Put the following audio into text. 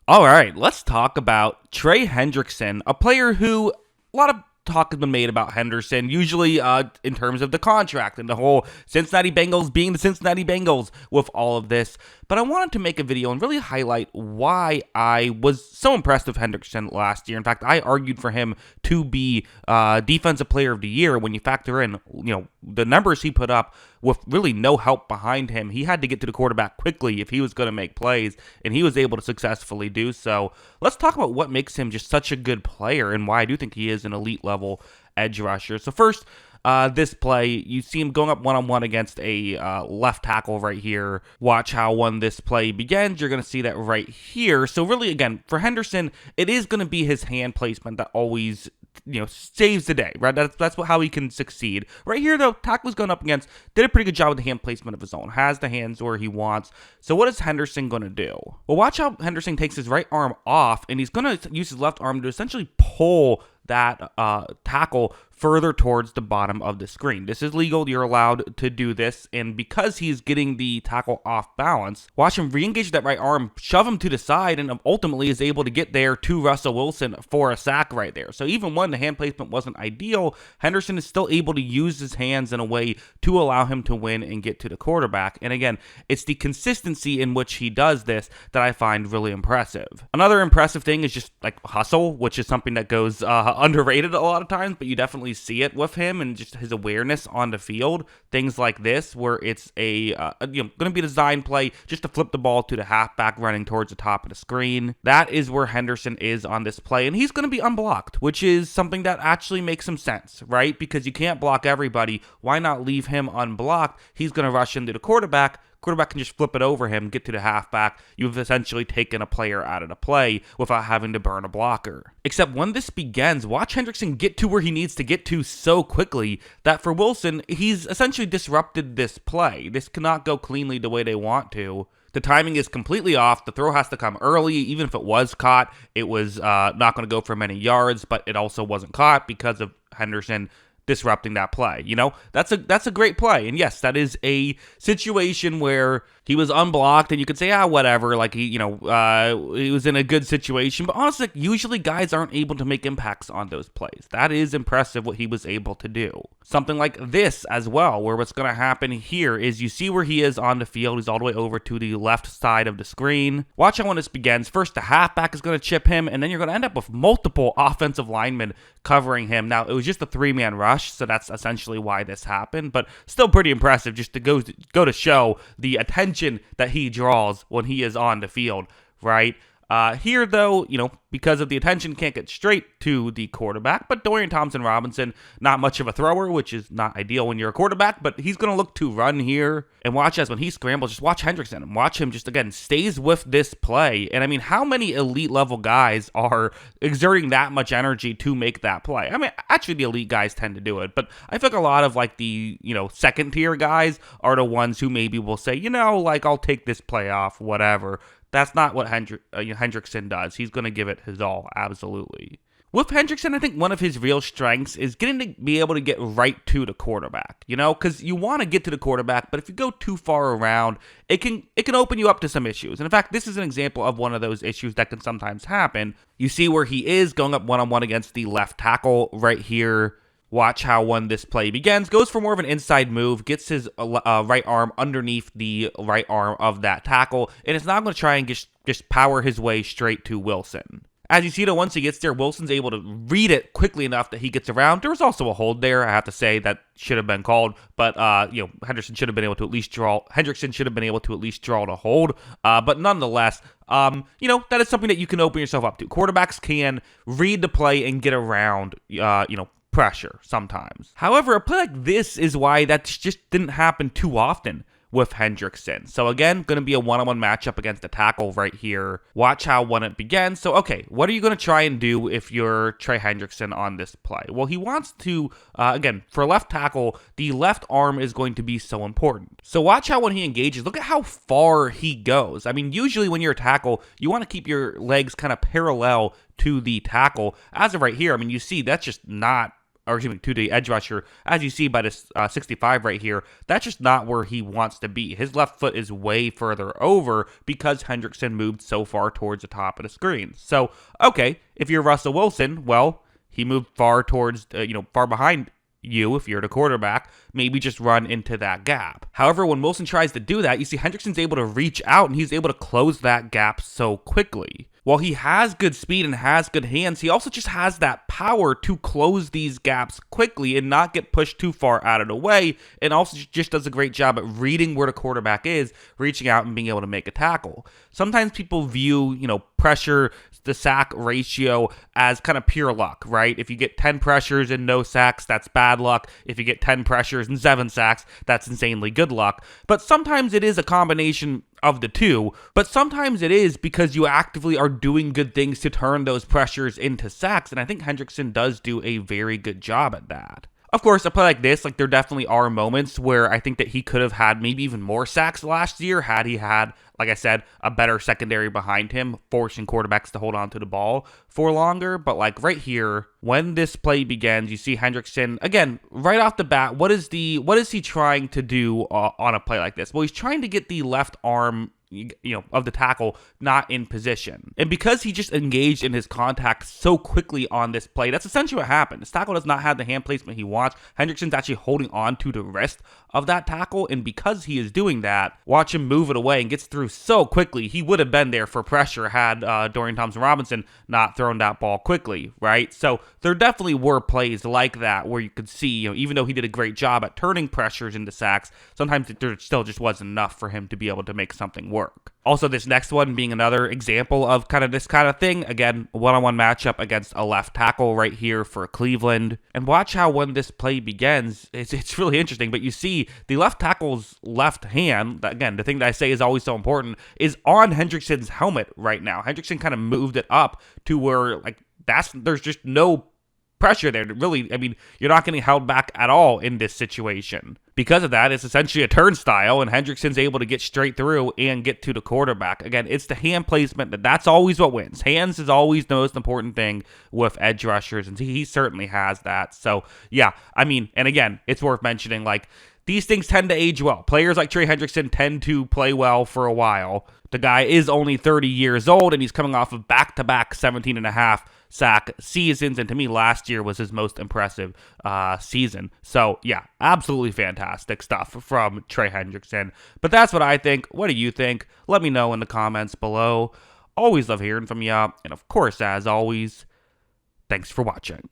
All right, let's talk about Trey Hendrickson, a player who a lot of talk has been made about Henderson, usually in terms of the contract and the whole Cincinnati Bengals being the Cincinnati Bengals with all of this. But I wanted to make a video and really highlight why I was so impressed with Hendrickson last year. In fact, I argued for him to be Defensive Player of the Year when you factor in, the numbers he put up with really no help behind him. He had to get to the quarterback quickly if he was going to make plays, and he was able to successfully do so. Let's talk about what makes him just such a good player and why I do think he is an elite level edge rusher. So first, this play, you see him going up one-on-one against a left tackle right here. Watch how when this play begins, you're going to see that right here. So really, again, for Henderson, it is going to be his hand placement that always saves the day, right? That's how he can succeed. Right here, though, tackle's going up against, did a pretty good job with the hand placement of his own, has the hands where he wants. So what is Henderson going to do? Well, watch how Henderson takes his right arm off, and he's going to use his left arm to essentially pull that tackle further towards the bottom of the screen. This is legal. You're allowed to do this. And because he's getting the tackle off balance, watch him re-engage that right arm, shove him to the side, and ultimately is able to get there to Russell Wilson for a sack right there. So even when the hand placement wasn't ideal, Henderson is still able to use his hands in a way to allow him to win and get to the quarterback. And again, it's the consistency in which he does this that I find really impressive. Another impressive thing is just like hustle, which is something that goes underrated a lot of times, but you definitely see it with him and just his awareness on the field. Things like this, where it's going to be a design play just to flip the ball to the halfback running towards the top of the screen. That is where Henderson is on this play, and he's going to be unblocked, which is something that actually makes some sense, right? Because you can't block everybody. Why not leave him unblocked? He's going to rush into the quarterback. Quarterback can just flip it over him, get to the halfback. You've essentially taken a player out of the play without having to burn a blocker. Except when this begins, watch Hendrickson get to where he needs to get to so quickly that for Wilson, he's essentially disrupted this play. This cannot go cleanly the way they want to. The timing is completely off. The throw has to come early. Even if it was caught, it was not going to go for many yards, but it also wasn't caught because of Henderson disrupting that play. That's a great play. And yes, that is a situation where he was unblocked and you could say, whatever, like he was in a good situation. But honestly, usually guys aren't able to make impacts on those plays. That is impressive what he was able to do. Something like this as well, where what's going to happen here is you see where he is on the field. He's all the way over to the left side of the screen. Watch how when this begins, first the halfback is going to chip him, and then you're going to end up with multiple offensive linemen covering him. Now, it was just a three-man rush, so that's essentially why this happened, but still pretty impressive just to go to show the attention that he draws when he is on the field, right? Here, though, because of the attention, can't get straight to the quarterback. But Dorian Thompson-Robinson, not much of a thrower, which is not ideal when you're a quarterback, but he's going to look to run here. And watch as when he scrambles, just watch Hendrickson and watch him just, again, stays with this play. And I mean, how many elite level guys are exerting that much energy to make that play? I mean, actually, the elite guys tend to do it, but I feel like a lot of like the, second tier guys are the ones who maybe will say, I'll take this play off, whatever. That's not what Hendrickson does. He's going to give it his all, absolutely. With Hendrickson, I think one of his real strengths is getting to be able to get right to the quarterback, because you want to get to the quarterback, but if you go too far around, it can open you up to some issues. And in fact, this is an example of one of those issues that can sometimes happen. You see where he is going up one-on-one against the left tackle right here. Watch how when this play begins, goes for more of an inside move, gets his right arm underneath the right arm of that tackle, and it's not going to try and just power his way straight to Wilson. As you see, though, once he gets there, Wilson's able to read it quickly enough that he gets around. There was also a hold there, I have to say, that should have been called, but Hendrickson should have been able to at least draw the hold. But nonetheless, that is something that you can open yourself up to. Quarterbacks can read the play and get around, pressure sometimes. However, a play like this is why that just didn't happen too often with Hendrickson. So again, going to be a one-on-one matchup against a tackle right here. Watch how when it begins. So okay, what are you going to try and do if you're Trey Hendrickson on this play? Well, he wants to, again, for a left tackle, the left arm is going to be so important. So watch how when he engages, look at how far he goes. I mean, usually when you're a tackle, you want to keep your legs kind of parallel to the tackle. As of right here, I mean, you see that's just not or excuse me, to the edge rusher. As you see by this 65 right here, that's just not where he wants to be. His left foot is way further over because Hendrickson moved so far towards the top of the screen. So, okay, if you're Russell Wilson, well, he moved far towards, far behind you, if you're the quarterback, maybe just run into that gap. However, when Wilson tries to do that, you see Hendrickson's able to reach out and he's able to close that gap so quickly. While he has good speed and has good hands, he also just has that power to close these gaps quickly and not get pushed too far out of the way, and also just does a great job at reading where the quarterback is, reaching out and being able to make a tackle. Sometimes people view, pressure, the sack ratio as kind of pure luck, right? If you get 10 pressures and no sacks, that's bad luck. If you get 10 pressures and 7 sacks, that's insanely good luck. But sometimes it is a combination of the two, but sometimes it is because you actively are doing good things to turn those pressures into sacks, and I think Hendrickson does do a very good job at that. Of course, a play like this, there definitely are moments where I think that he could have had maybe even more sacks last year had he had, like I said, a better secondary behind him, forcing quarterbacks to hold on to the ball for longer. But right here, when this play begins, you see Hendrickson, again, right off the bat, what is he trying to do on a play like this? Well, he's trying to get the left arm of the tackle not in position. And because he just engaged in his contact so quickly on this play, that's essentially what happened. This tackle does not have the hand placement he wants. Hendrickson's actually holding on to the wrist of that tackle, and because he is doing that, watch him move it away and gets through so quickly. He would have been there for pressure had Dorian Thompson-Robinson not thrown that ball quickly, right? So there definitely were plays like that where you could see, even though he did a great job at turning pressures into sacks, sometimes there still just wasn't enough for him to be able to make something work. Also, this next one being another example of this kind of thing. Again, one-on-one matchup against a left tackle right here for Cleveland. And watch how when this play begins, it's really interesting. But you see the left tackle's left hand, again, the thing that I say is always so important, is on Hendrickson's helmet right now. Hendrickson kind of moved it up to where there's just no pressure there. Really, you're not getting held back at all in this situation. Because of that, it's essentially a turnstile, and Hendrickson's able to get straight through and get to the quarterback. Again, it's the hand placement that's always what wins. Hands is always the most important thing with edge rushers, and he certainly has that. So, yeah, and again, it's worth mentioning, these things tend to age well. Players like Trey Hendrickson tend to play well for a while. The guy is only 30 years old, and he's coming off of back-to-back 17.5 sack seasons, and to me, last year was his most impressive season. So, yeah, absolutely fantastic stuff from Trey Hendrickson. But that's what I think. What do you think? Let me know in the comments below. Always love hearing from you, and of course, as always, thanks for watching.